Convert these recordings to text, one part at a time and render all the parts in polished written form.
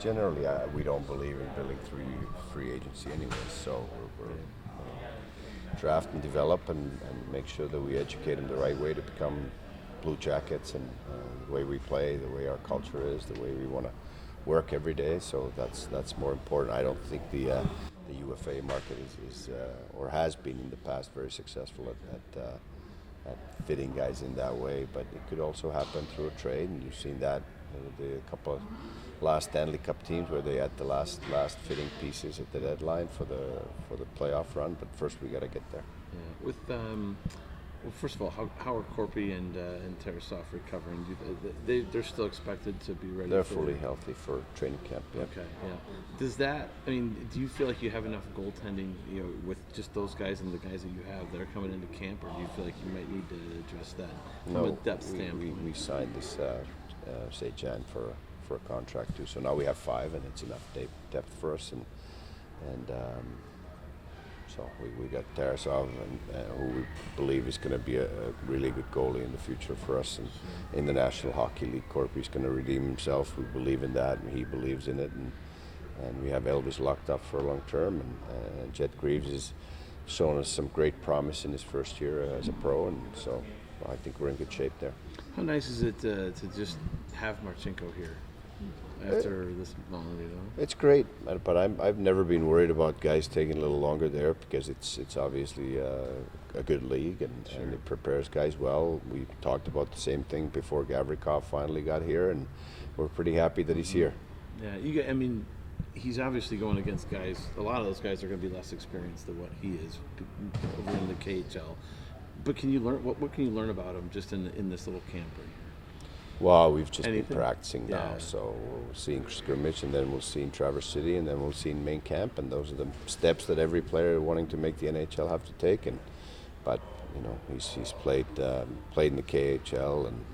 Generally, we don't believe in building through free agency anyways, so we're draft and develop and make sure that we educate them the right way to become Blue Jackets and the way we play, the way our culture is, the way we want to work every day. So that's more important. I don't think the UFA market is or has been in the past very successful at fitting guys in that way, but it could also happen through a trade, and you've seen that the couple of last Stanley Cup teams where they had the last fitting pieces at the deadline for the playoff run. But first we got to get there. Yeah. With well, first of all, how are Corpy and Tarasov recovering? They're still expected to be ready. They're fully healthy for training camp. Yeah. Okay. Yeah. Does that? I mean, do you feel like you have enough goaltending, with just those guys and the guys that you have that are coming into camp, or do you feel like you might need to address that from a depth standpoint? We signed this say Jan for a contract too. So now we have 5, and it's enough depth for us, and so we got Tarasov, who we believe is going to be a really good goalie in the future for us. And in the National Hockey League, Corpy's going to redeem himself. We believe in that, and he believes in it. And we have Elvis locked up for a long term. And Jet Greaves has shown us some great promise in his first year as a pro. And so I think we're in good shape there. How nice is it to just have Marchenko here after this long, It's great, but I've never been worried about guys taking a little longer there because it's obviously a good league and it prepares guys well. We talked about the same thing before Gavrikov finally got here, and we're pretty happy that he's here. Yeah, I mean, he's obviously going against guys. A lot of those guys are going to be less experienced than what he is over in the KHL. But can you learn what can you learn about him just in this little camp right here? Well, we've just Anything? been practicing now, so we'll see in scrimmage, and then we'll see in Traverse City, and then we'll see in main camp, and those are the steps that every player wanting to make the NHL have to take. But he's played in the KHL and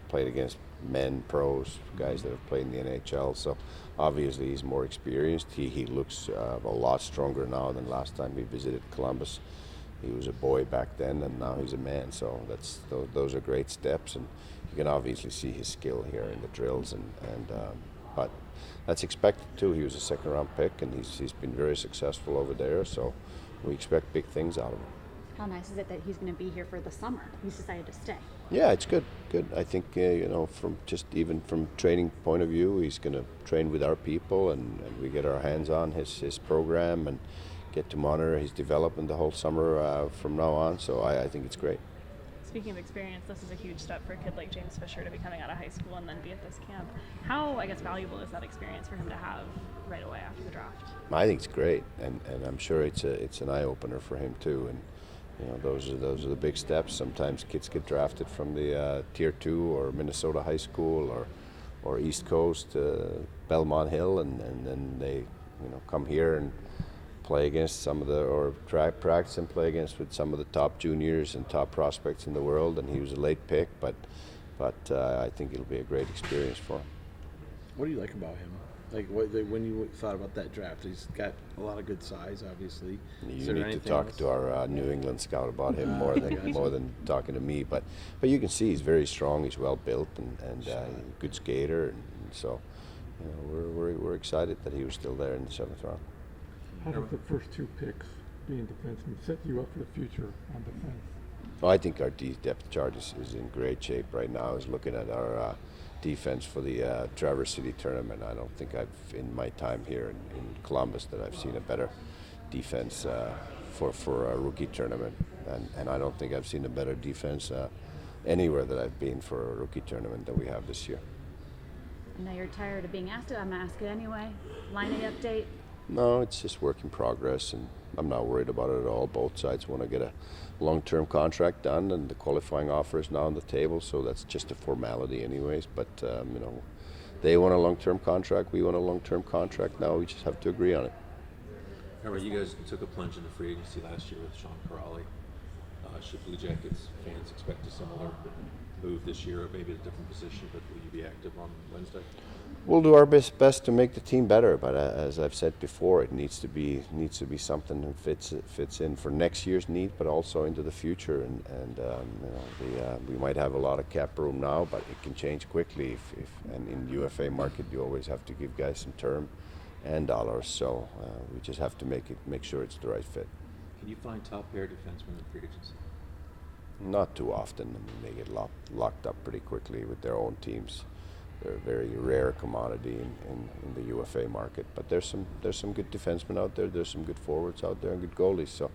played against men, pros, guys that have played in the NHL. So obviously he's more experienced. He looks a lot stronger now than last time we visited Columbus. He was a boy back then, and now he's a man. So those are great steps, and you can obviously see his skill here in the drills, but that's expected too. He was a second-round pick, and he's been very successful over there. So we expect big things out of him. How nice is it that he's going to be here for the summer? He's decided to stay. Yeah, it's good. I think even from training point of view, he's going to train with our people, and we get our hands on his program and get to monitor his development the whole summer from now on. So I think it's great. Speaking of experience, this is a huge step for a kid like James Fisher to be coming out of high school and then be at this camp. How, valuable is that experience for him to have right away after the draft? I think it's great, and I'm sure it's an eye opener for him too. And those are the big steps. Sometimes kids get drafted from the Tier 2 or Minnesota high school or East Coast, Belmont Hill, and then they come here and play against practice and play against with some of the top juniors and top prospects in the world. And he was a late pick, but I think it'll be a great experience for him. What do you like about him? When you thought about that draft, he's got a lot of good size, obviously. You need to talk to our New England scout about him more than talking to me. But you can see he's very strong. He's well built and good skater. And so we're excited that he was still there in the 7th round. How does the first 2 picks being defensemen set you up for the future on defense? Well, I think our depth chart is in great shape right now. I was looking at our defense for the Traverse City tournament. I don't think in my time here in Columbus, that I've seen a better defense for a rookie tournament. And I don't think I've seen a better defense anywhere that I've been for a rookie tournament than we have this year. I know you're tired of being asked it. I'm going to ask it anyway. Line update? No, it's just work in progress, and I'm not worried about it at all. Both sides want to get a long-term contract done, and the qualifying offer is now on the table, so that's just a formality anyways. But, they want a long-term contract, we want a long-term contract. Now we just have to agree on it. Remember, you guys took a plunge into free agency last year with Sean Corrali. Should Blue Jackets fans expect a similar move this year, or maybe a different position, but will you be active on Wednesday? We'll do our best to make the team better, but as I've said before, it needs to be something that fits in for next year's need, but also into the future. We might have a lot of cap room now, but it can change quickly. And in the UFA market, you always have to give guys some term and dollars. So we just have to make sure it's the right fit. Can you find top pair defensemen in free agency? Not too often. I mean, they get locked up pretty quickly with their own teams. They're a very rare commodity in the UFA market, but there's some good defensemen out there. There's some good forwards out there and good goalies. So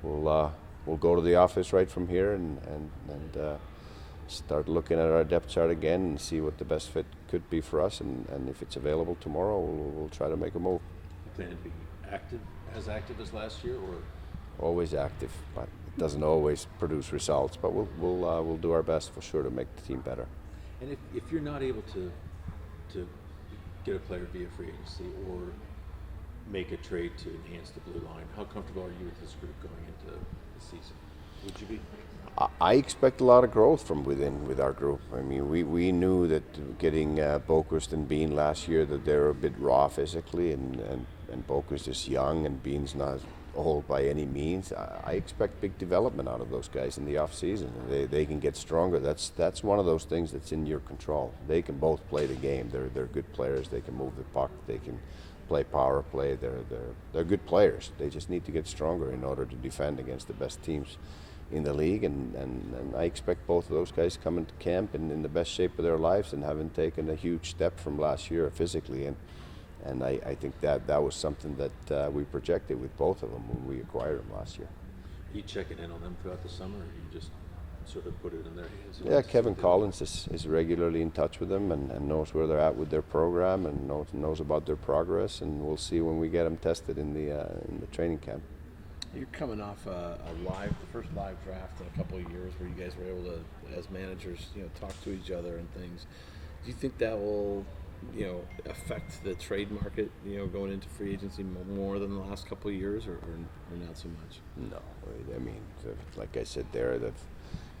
we'll go to the office right from here and start looking at our depth chart again and see what the best fit could be for us. And if it's available tomorrow, we'll try to make a move. You plan to be active as last year, or Always active, but it doesn't always produce results. But we'll do our best for sure to make the team better. and if you're not able to get a player via free agency or make a trade to enhance the blue line, how comfortable are you with this group going into the season? Would you be? I expect a lot of growth from within with our group. I mean, we knew that getting Boquist and Bean last year, that they're a bit raw physically, and Boquist is young and Bean's not old by any means. I expect big development out of those guys in the off season. They can get stronger. That's one of those things that's in your control. They can both play the game. They're good players. They can move the puck. They can play power play. They're good players. They just need to get stronger in order to defend against the best teams in the league, and I expect both of those guys coming to camp and in the best shape of their lives and having taken a huge step from last year physically, and I think that was something that we projected with both of them when we acquired them last year. Are you checking in on them throughout the summer, or you just sort of put it in their hands? Yeah, Kevin Collins is regularly in touch with them and knows where they're at with their program and knows about their progress, and we'll see when we get them tested in the training camp. You're coming off the first live draft in a couple of years, where you guys were able to, as managers, talk to each other and things. Do you think that will, affect the trade market, going into free agency more than the last couple of years, or not so much? No, I mean, like I said there, the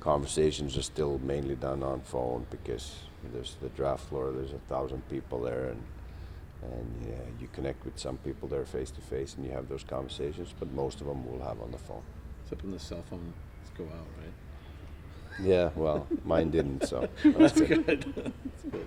conversations are still mainly done on phone because there's the draft floor. There's 1,000 people there, and yeah, you connect with some people there face to face, and you have those conversations. But most of them we'll have on the phone. Except when the cell phones go out, right? Yeah, well, mine didn't, so That's good. That's good.